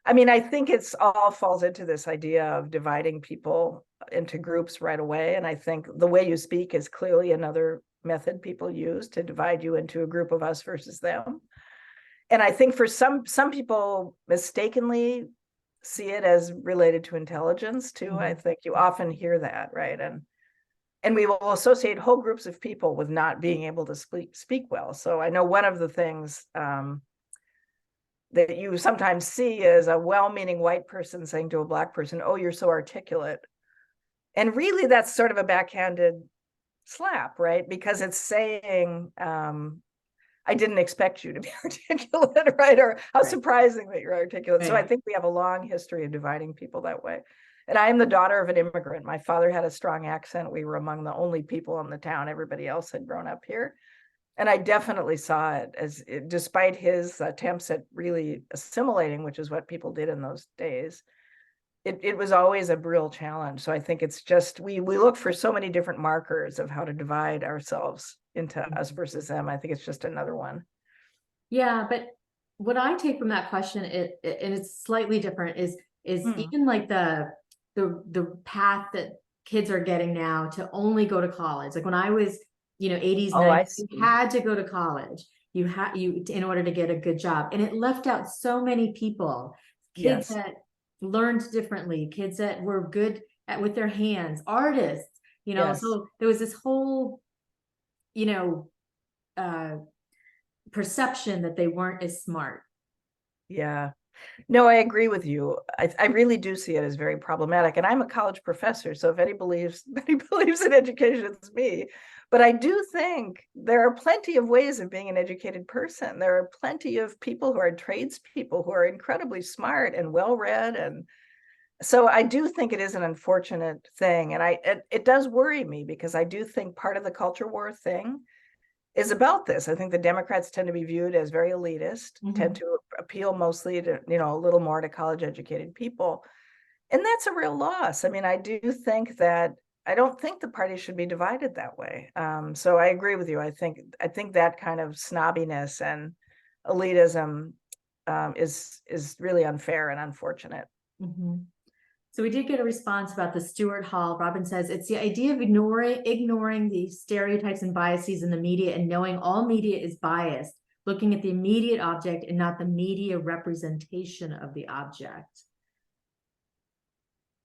I mean, I think it's all falls into this idea of dividing people into groups right away. And I think the way you speak is clearly another method people use to divide you into a group of us versus them. And I think for some people mistakenly see it as related to intelligence too. I think you often hear that, right? And we will associate whole groups of people with not being able to speak well. So I know one of the things that you sometimes see is a well-meaning white person saying to a Black person, "Oh, you're so articulate." And really that's sort of a backhanded slap, right? Because it's saying, I didn't expect you to be articulate, right? Or how surprising that you're articulate. So I think we have a long history of dividing people that way. And I am the daughter of an immigrant. My father had a strong accent. We were among the only people in the town. Everybody else had grown up here. And I definitely saw it as, despite his attempts at really assimilating, which is what people did in those days, it was always a real challenge. So I think it's just, we look for so many different markers of how to divide ourselves into us versus them. I think it's just another one. Yeah, but what I take from that question, and it's slightly different, is even like the path that kids are getting now to only go to college. Like when I was 80s, 90s, you had to go to college. You in order to get a good job. And it left out so many people, kids that learned differently, kids that were good with their hands, artists, you know, Yes. so there was this whole, you know, perception that they weren't as smart. Yeah. No, I agree with you. I really do see it as very problematic. And I'm a college professor, so if any believes in education, it's me. But I do think there are plenty of ways of being an educated person. There are plenty of people who are tradespeople who are incredibly smart and well-read. And so I do think it is an unfortunate thing. And it does worry me because I do think part of the culture war thing is about this. I think the Democrats tend to be viewed as very elitist, tend to appeal mostly to, you know, a little more to college educated people. And that's a real loss. I mean, I do think that I don't think the party should be divided that way. So I agree with you. I think that kind of snobbiness and elitism is really unfair and unfortunate. So we did get a response about the Stuart Hall. Robin says, it's the idea of ignoring the stereotypes and biases in the media and knowing all media is biased, looking at the immediate object and not the media representation of the object.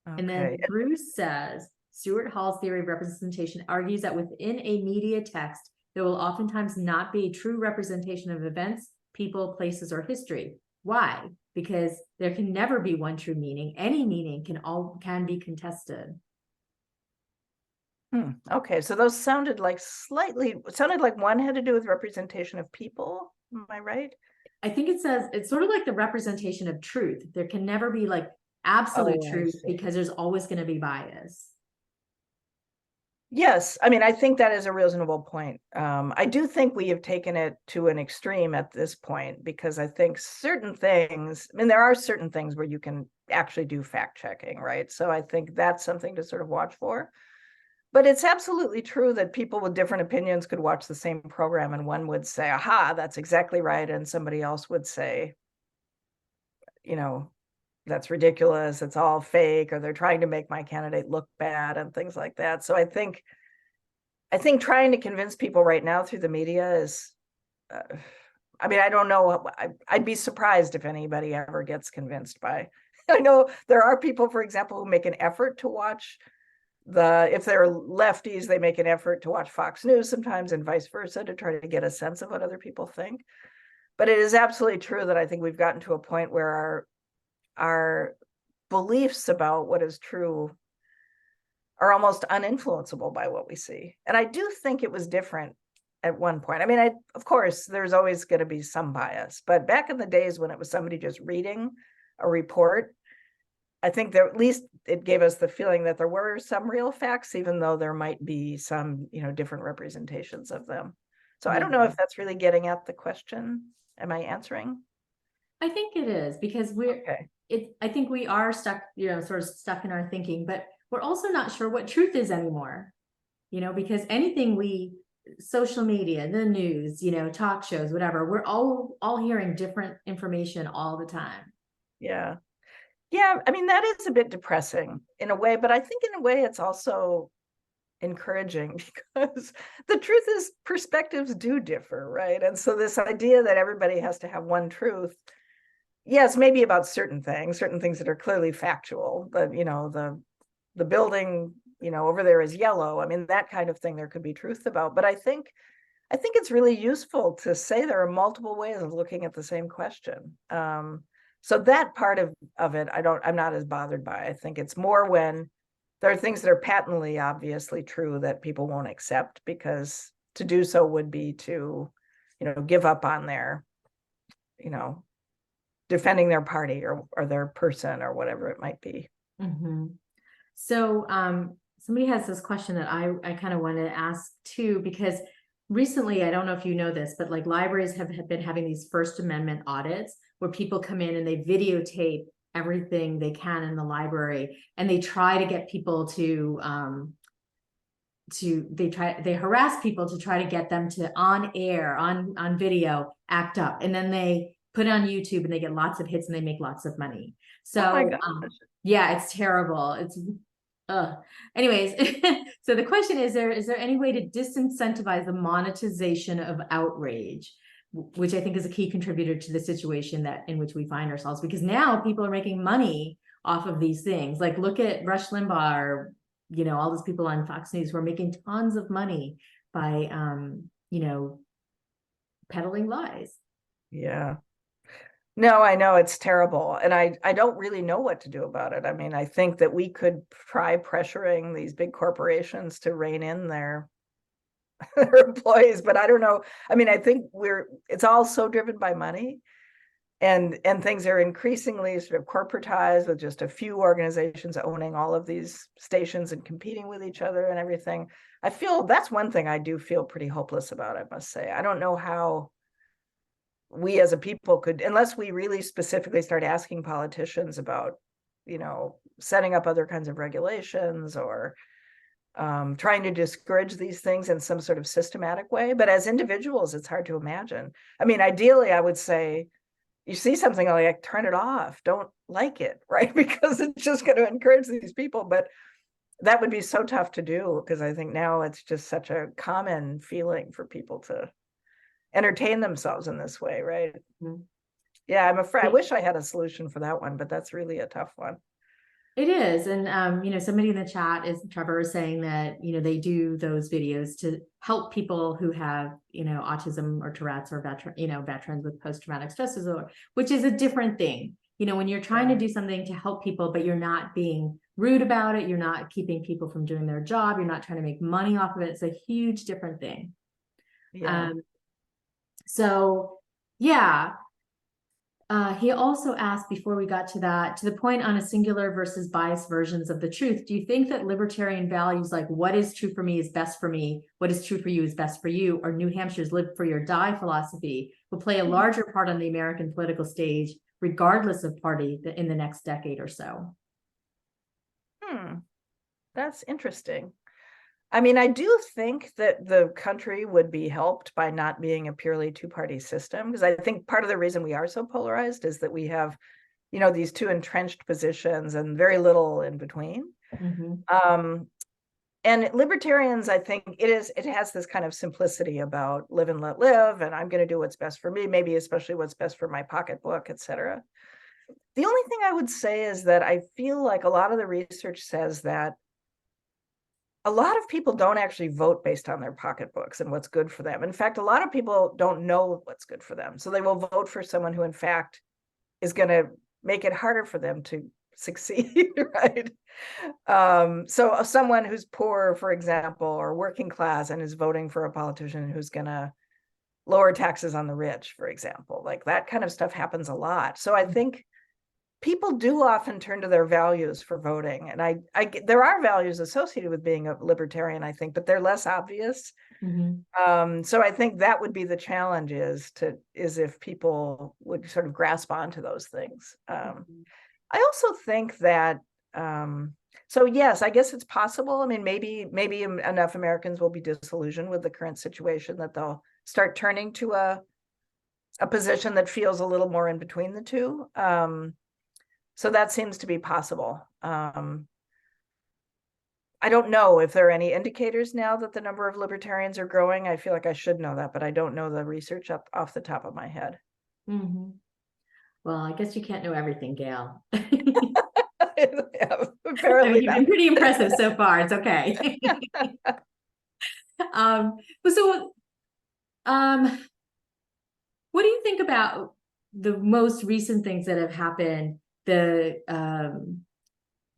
Okay. And then Bruce says, Stuart Hall's theory of representation argues that within a media text, there will oftentimes not be a true representation of events, people, places, or history. Why? Because there can never be one true meaning. Any meaning can be contested. Okay, so those sounded like one had to do with representation of people. Am I right? I think it says it's sort of like the representation of truth. There can never be like absolute truth because there's always going to be bias. Yes, I mean, I think that is a reasonable point. I do think we have taken it to an extreme at this point because I think certain things, I mean, there are certain things where you can actually do fact checking, right? So I think that's something to sort of watch for. But it's absolutely true that people with different opinions could watch the same program and one would say, aha, that's exactly right. And somebody else would say, you know, that's ridiculous. It's all fake, or they're trying to make my candidate look bad and things like that. So I think trying to convince people right now through the media is, I mean, I don't know. I'd be surprised if anybody ever gets convinced by, I know there are people, for example, who make an effort to watch if they're lefties, they make an effort to watch Fox News sometimes and vice versa to try to get a sense of what other people think. But it is absolutely true that I think we've gotten to a point where our beliefs about what is true are almost uninfluenceable by what we see. And I do think it was different at one point. I mean, of course, there's always going to be some bias, but back in the days when it was somebody just reading a report, I think that at least it gave us the feeling that there were some real facts, even though there might be some, you know, different representations of them. So I don't know if that's really getting at the question. Am I answering? I think it is because I think we are stuck, you know, sort of stuck in our thinking, but we're also not sure what truth is anymore, you know, because social media, the news, you know, talk shows, whatever, we're all hearing different information all the time. Yeah. Yeah, I mean, that is a bit depressing in a way, but I think in a way it's also encouraging because the truth is perspectives do differ, right? And so this idea that everybody has to have one truth, yes, maybe about certain things that are clearly factual, but, you know, the building, you know, over there is yellow. I mean, that kind of thing there could be truth about. But I think it's really useful to say there are multiple ways of looking at the same question. So that part of it, I'm not as bothered by. I think it's more when there are things that are patently obviously true that people won't accept, because to do so would be to, you know, give up on their, you know, defending their party or their person or whatever it might be. So somebody has this question that I kind of wanted to ask too, because recently, I don't know if you know this, but like libraries have been having these First Amendment audits where people come in and they videotape everything they can in the library, and they try to get people they harass people to try to get them to on air, on video, act up, and then they put it on YouTube and they get lots of hits and they make lots of money. So yeah, it's terrible. It's anyways, so the question is there any way to disincentivize the monetization of outrage, which I think is a key contributor to the situation in which we find ourselves, because now people are making money off of these things. Like look at Rush Limbaugh or all those people on Fox News who are making tons of money by, peddling lies. Yeah. No, I know it's terrible. And I don't really know what to do about it. I mean, I think that we could try pressuring these big corporations to rein in their employees, but I don't know. I mean, I think it's all so driven by money, and things are increasingly sort of corporatized with just a few organizations owning all of these stations and competing with each other and everything. I feel that's one thing I do feel pretty hopeless about, I must say. I don't know how we as a people could, unless we really specifically start asking politicians about, setting up other kinds of regulations or trying to discourage these things in some sort of systematic way. But as individuals, it's hard to imagine. I mean, ideally, I would say, you see something like, turn it off, don't like it, right? Because it's just going to encourage these people. But that would be so tough to do, because I think now it's just such a common feeling for people to entertain themselves in this way, right? Mm-hmm. Yeah, I'm afraid. I wish I had a solution for that one, but that's really a tough one. It is. And, somebody in the chat Trevor is saying that, they do those videos to help people who have, autism or Tourette's or veterans with post-traumatic stress disorder, which is a different thing. When you're trying to do something to help people, but you're not being rude about it, you're not keeping people from doing their job, you're not trying to make money off of it. It's a huge different thing. Yeah. So yeah. He also asked, before we got to that, to the point on a singular versus biased versions of the truth, do you think that libertarian values like what is true for me is best for me, what is true for you is best for you, or New Hampshire's live free or die philosophy will play a larger part on the American political stage, regardless of party, in the next decade or so? That's interesting. I mean, I do think that the country would be helped by not being a purely two-party system, because I think part of the reason we are so polarized is that we have, these two entrenched positions and very little in between. Mm-hmm. And libertarians, I think it has this kind of simplicity about live and let live, and I'm going to do what's best for me, maybe especially what's best for my pocketbook, etc. The only thing I would say is that I feel like a lot of the research says that a lot of people don't actually vote based on their pocketbooks and what's good for them. In fact, a lot of people don't know what's good for them. So they will vote for someone who, in fact, is going to make it harder for them to succeed, right? So someone who's poor, for example, or working class and is voting for a politician who's going to lower taxes on the rich, for example, like that kind of stuff happens a lot. So I think people do often turn to their values for voting. And there are values associated with being a libertarian, I think, but they're less obvious. Mm-hmm. So I think that would be the challenge is if people would sort of grasp onto those things. I also think that, so yes, I guess it's possible. I mean, maybe enough Americans will be disillusioned with the current situation that they'll start turning to a position that feels a little more in between the two. So that seems to be possible. I don't know if there are any indicators now that the number of libertarians are growing. I feel like I should know that, but I don't know the research off the top of my head. Mm-hmm. Well, I guess you can't know everything, Gail. Yeah, apparently you've been pretty impressive so far. It's okay. What do you think about the most recent things that have happened? The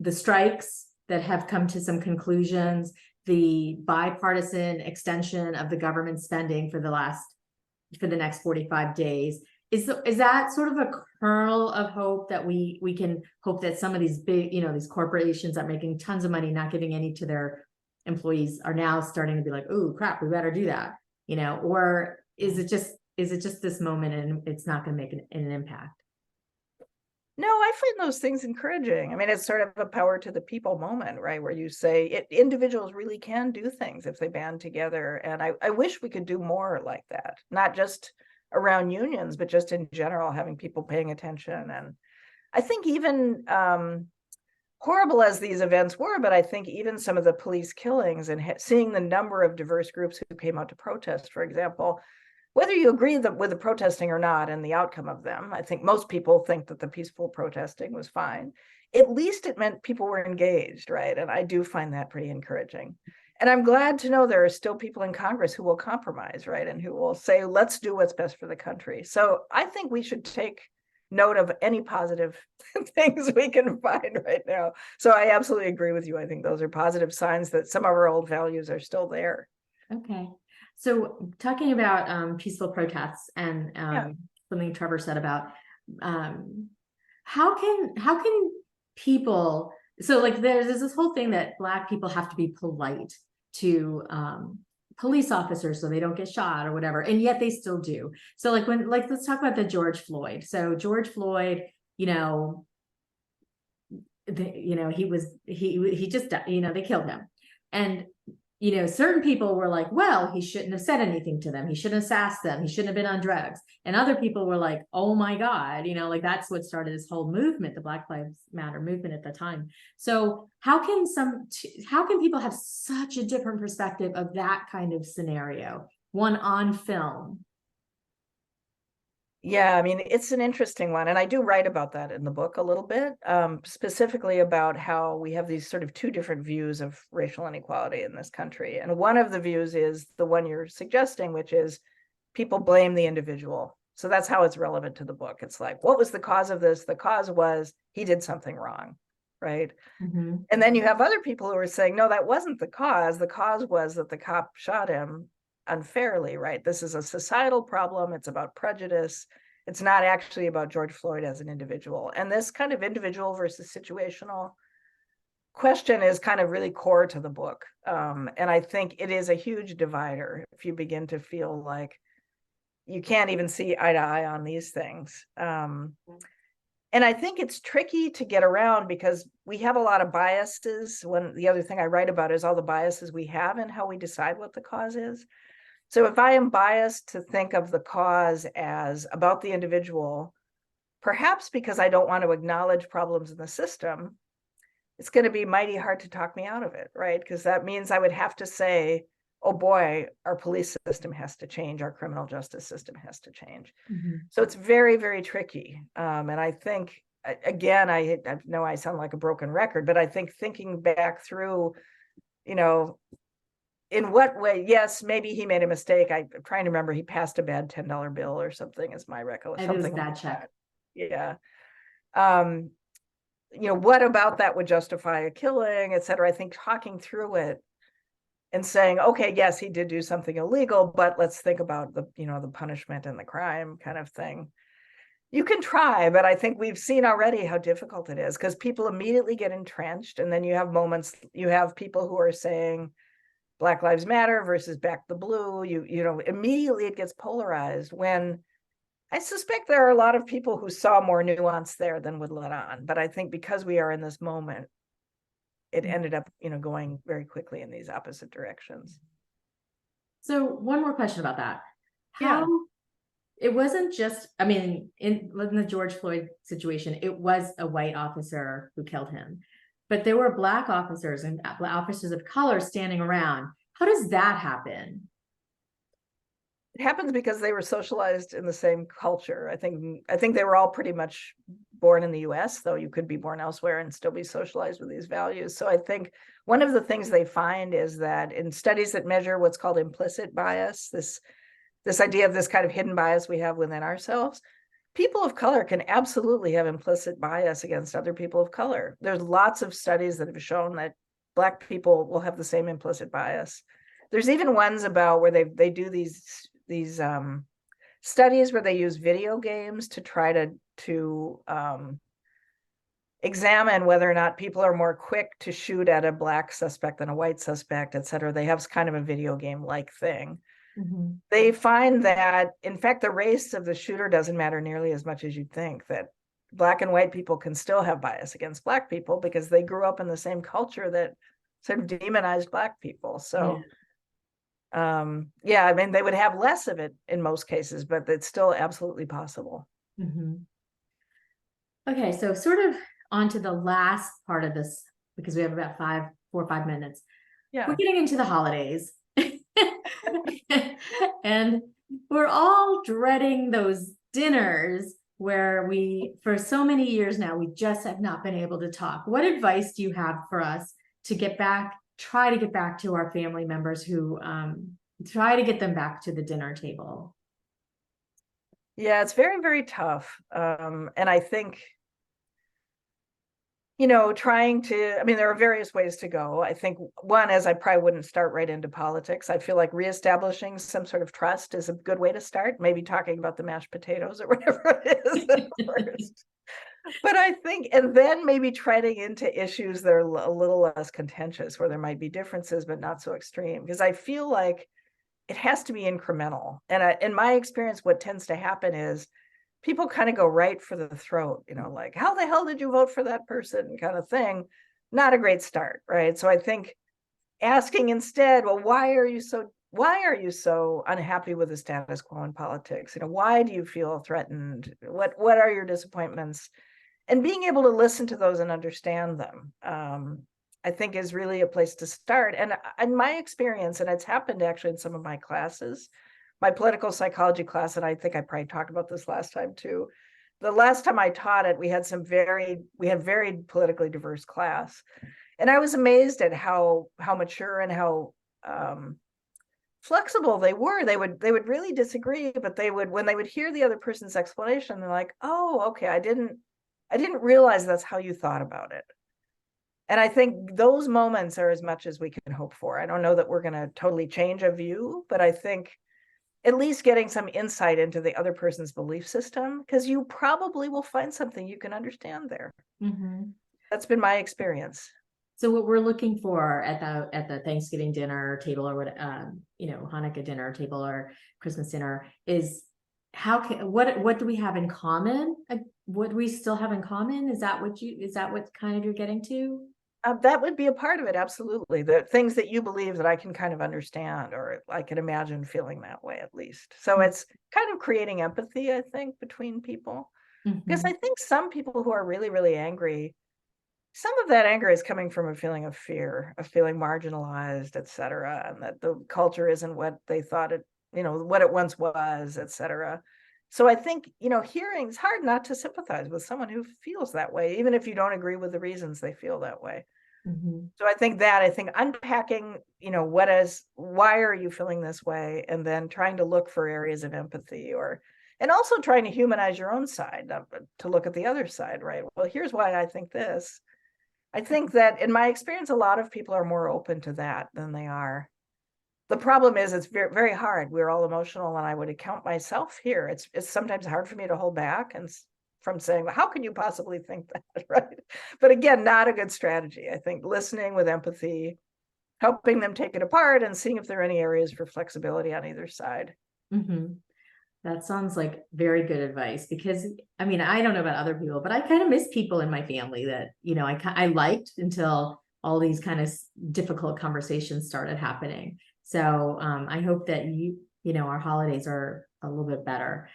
strikes that have come to some conclusions, the bipartisan extension of the government spending for the next 45 days. Is that sort of a kernel of hope that we can hope that some of these big, these corporations that are making tons of money, not giving any to their employees, are now starting to be like, oh crap, we better do that, or is it just this moment and it's not going to make an impact? No, I find those things encouraging. I mean, it's sort of a power to the people moment, right? Where you say individuals really can do things if they band together. And I wish we could do more like that, not just around unions, but just in general, having people paying attention. And I think even horrible as these events were, but I think even some of the police killings and seeing the number of diverse groups who came out to protest, for example, whether you agree with the protesting or not and the outcome of them, I think most people think that the peaceful protesting was fine. At least it meant people were engaged, right? And I do find that pretty encouraging. And I'm glad to know there are still people in Congress who will compromise, right? And who will say, let's do what's best for the country. So I think we should take note of any positive things we can find right now. So I absolutely agree with you. I think those are positive signs that some of our old values are still there. Okay. So talking about peaceful protests and something Trevor said about how can people, so like there's this whole thing that Black people have to be polite to police officers so they don't get shot or whatever, and yet they still do. So like let's talk about the George Floyd. So George Floyd, he just, they killed him. And certain people were like, well, he shouldn't have said anything to them. He shouldn't have sassed them. He shouldn't have been on drugs. And other people were like, oh my God, like that's what started this whole movement, the Black Lives Matter movement at the time. So how can people have such a different perspective of that kind of scenario, one on film? Yeah, I mean, it's an interesting one. And I do write about that in the book a little bit, specifically about how we have these sort of two different views of racial inequality in this country. And one of the views is the one you're suggesting, which is people blame the individual. So that's how it's relevant to the book. It's like, what was the cause of this? The cause was he did something wrong, right? Mm-hmm. And then you have other people who are saying, no, that wasn't the cause. The cause was that the cop shot him unfairly, right? This is a societal problem. It's about prejudice. It's not actually about George Floyd as an individual. And this kind of individual versus situational question is kind of really core to the book. And I think it is a huge divider if you begin to feel like you can't even see eye to eye on these things. And I think it's tricky to get around because we have a lot of biases. The other thing I write about is all the biases we have in how we decide what the cause is. So if I am biased to think of the cause as about the individual, perhaps because I don't want to acknowledge problems in the system, it's going to be mighty hard to talk me out of it, right? Because that means I would have to say, oh boy, our police system has to change, our criminal justice system has to change. Mm-hmm. So it's very, very tricky. And I think, again, I know I sound like a broken record, but I think thinking back through, in what way, yes, maybe he made a mistake. I'm trying to remember, he passed a bad $10 bill or something is my recollection. It was a bad check. Yeah. What about that would justify a killing, et cetera? I think talking through it and saying, okay, yes, he did do something illegal, but let's think about the punishment and the crime kind of thing. You can try, but I think we've seen already how difficult it is because people immediately get entrenched. And then you have people who are saying Black Lives Matter versus Back the Blue. Immediately it gets polarized when I suspect there are a lot of people who saw more nuance there than would let on. But I think because we are in this moment, it ended up, going very quickly in these opposite directions. So one more question about that. It wasn't just, in the George Floyd situation, it was a white officer who killed him, but there were Black officers and officers of color standing around. How does that happen? It happens because they were socialized in the same culture. I think they were all pretty much born in the US, though you could be born elsewhere and still be socialized with these values. So I think one of the things they find is that in studies that measure what's called implicit bias, this idea of this kind of hidden bias we have within ourselves, people of color can absolutely have implicit bias against other people of color. There's lots of studies that have shown that Black people will have the same implicit bias. There's even ones about where they do these studies where they use video games to try to examine whether or not people are more quick to shoot at a Black suspect than a white suspect, et cetera. They have kind of a video game-like thing. Mm-hmm. They find that, in fact, the race of the shooter doesn't matter nearly as much as you'd think, that Black and white people can still have bias against Black people because they grew up in the same culture that sort of demonized Black people. So they would have less of it in most cases, but it's still absolutely possible. Mm-hmm. Okay, so sort of on to the last part of this, because we have about 4 or 5 minutes. Yeah. We're getting into the holidays. And we're all dreading those dinners where we, for so many years now, we just have not been able to talk. What advice do you have for us to get back, try to get back to our family members who, try to get them back to the dinner table? Yeah, it's very, very tough. And I think, you know, trying to, I mean, there are various ways to go. I think one is I probably wouldn't start right into politics. I feel like reestablishing some sort of trust is a good way to start, maybe talking about the mashed potatoes or whatever it is at first. But I think, and then maybe treading into issues that are a little less contentious, where there might be differences, but not so extreme. Because I feel like it has to be incremental. And in my experience, what tends to happen is people kind of go right for the throat, you know, like, how the hell did you vote for that person kind of thing? Not a great start, right? So I think asking instead, well, why are you so unhappy with the status quo in politics? You know, why do you feel threatened? What are your disappointments? And being able to listen to those and understand them, I think is really a place to start. And in my experience, and it's happened actually in some of my classes, my political psychology class, and I think I probably talked about this last time too. The last time I taught it, we had very politically diverse class. And I was amazed at how mature and how flexible they were. They would really disagree, but when they would hear the other person's explanation, they're like, oh, okay, I didn't realize that's how you thought about it. And I think those moments are as much as we can hope for. I don't know that we're going to totally change a view, but I think at least getting some insight into the other person's belief system, because you probably will find something you can understand there. Mm-hmm. That's been my experience. So what we're looking for at the Thanksgiving dinner table, or what, Hanukkah dinner table or Christmas dinner, is what do we have in common? What do we still have in common? Is that what kind of you're getting to? That would be a part of it, absolutely. The things that you believe that I can kind of understand, or I can imagine feeling that way at least. So it's kind of creating empathy, I think, between people. Because I think some people who are really, really angry, some of that anger is coming from a feeling of fear, of feeling marginalized, et cetera, and that the culture isn't what they thought it, what it once was, et cetera. So I think, hearing, it's hard not to sympathize with someone who feels that way, even if you don't agree with the reasons they feel that way. So I think unpacking, why are you feeling this way? And then trying to look for areas of empathy, and also trying to humanize your own side, to look at the other side, right? Well, here's why I think this. I think that in my experience, a lot of people are more open to that than they are. The problem is it's very, very hard. We're all emotional, and I would count myself here. It's sometimes hard for me to hold back and from saying, well, how can you possibly think that, right? But again, not a good strategy. I think listening with empathy, helping them take it apart, and seeing if there are any areas for flexibility on either side. That sounds like very good advice, because I mean, I don't know about other people, but I kind of miss people in my family that, I liked until all these kind of difficult conversations started happening. So I hope that our holidays are a little bit better.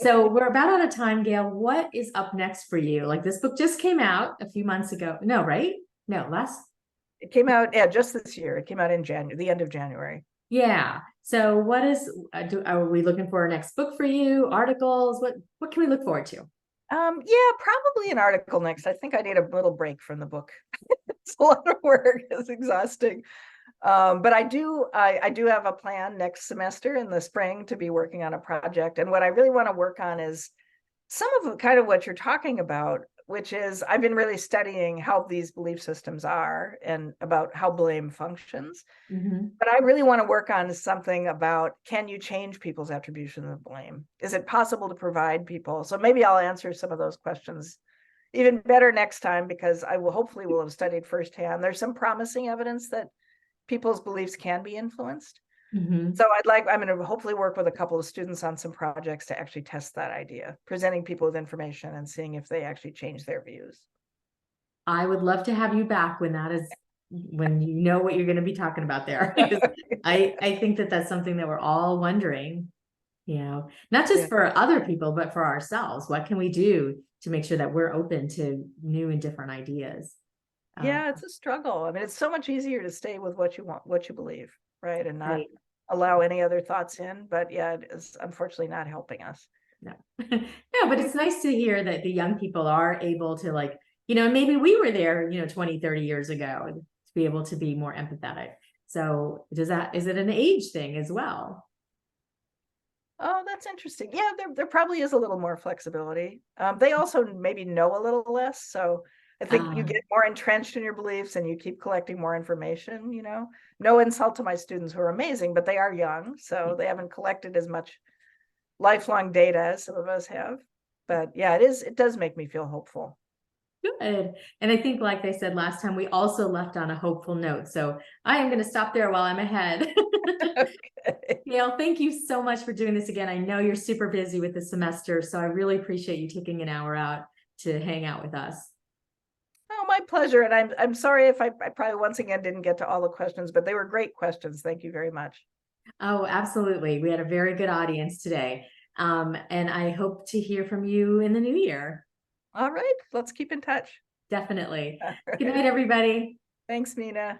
So we're about out of time, Gail. What is up next for you? Like, this book just came out a few months ago. No, right? No, It came out, just this year. It came out in January, the end of January. Yeah. So what are we looking for a next book for you? Articles? What can we look forward to? Yeah, probably an article next. I think I need a little break from the book. It's a lot of work. It's exhausting. But I do have a plan next semester in the spring to be working on a project. And what I really want to work on is some of kind of what you're talking about, which is I've been really studying how these belief systems are and about how blame functions. But I really want to work on something about, can you change people's attribution of blame? Is it possible to provide people? So maybe I'll answer some of those questions even better next time, because I will hopefully have studied firsthand. There's some promising evidence that people's beliefs can be influenced. So I'm going to hopefully work with a couple of students on some projects to actually test that idea, presenting people with information and seeing if they actually change their views. I would love to have you back when you know what you're going to be talking about there. I think that that's something that we're all wondering, not just for other people, but for ourselves. What can we do to make sure that we're open to new and different ideas? Yeah, it's a struggle. I mean, it's so much easier to stay with what you want, what you believe, right? And not allow any other thoughts in, but yeah, it is unfortunately not helping us. No. No, but it's nice to hear that the young people are able to, like, maybe we were there, 20, 30 years ago, to be able to be more empathetic. So is it an age thing as well? Oh, that's interesting. Yeah, there probably is a little more flexibility. They also maybe know a little less. So I think you get more entrenched in your beliefs and you keep collecting more information, No insult to my students who are amazing, but they are young, so they haven't collected as much lifelong data as some of us have. But yeah, it does make me feel hopeful. Good. And I think, like I said last time, we also left on a hopeful note. So I am going to stop there while I'm ahead. Okay. Gail, thank you so much for doing this again. I know you're super busy with the semester, so I really appreciate you taking an hour out to hang out with us. Oh, my pleasure. And I'm sorry if I probably once again didn't get to all the questions, but they were great questions. Thank you very much. Oh, absolutely. We had a very good audience today. And I hope to hear from you in the new year. All right, let's keep in touch. Definitely. All Good right. night, everybody. Thanks, Mina.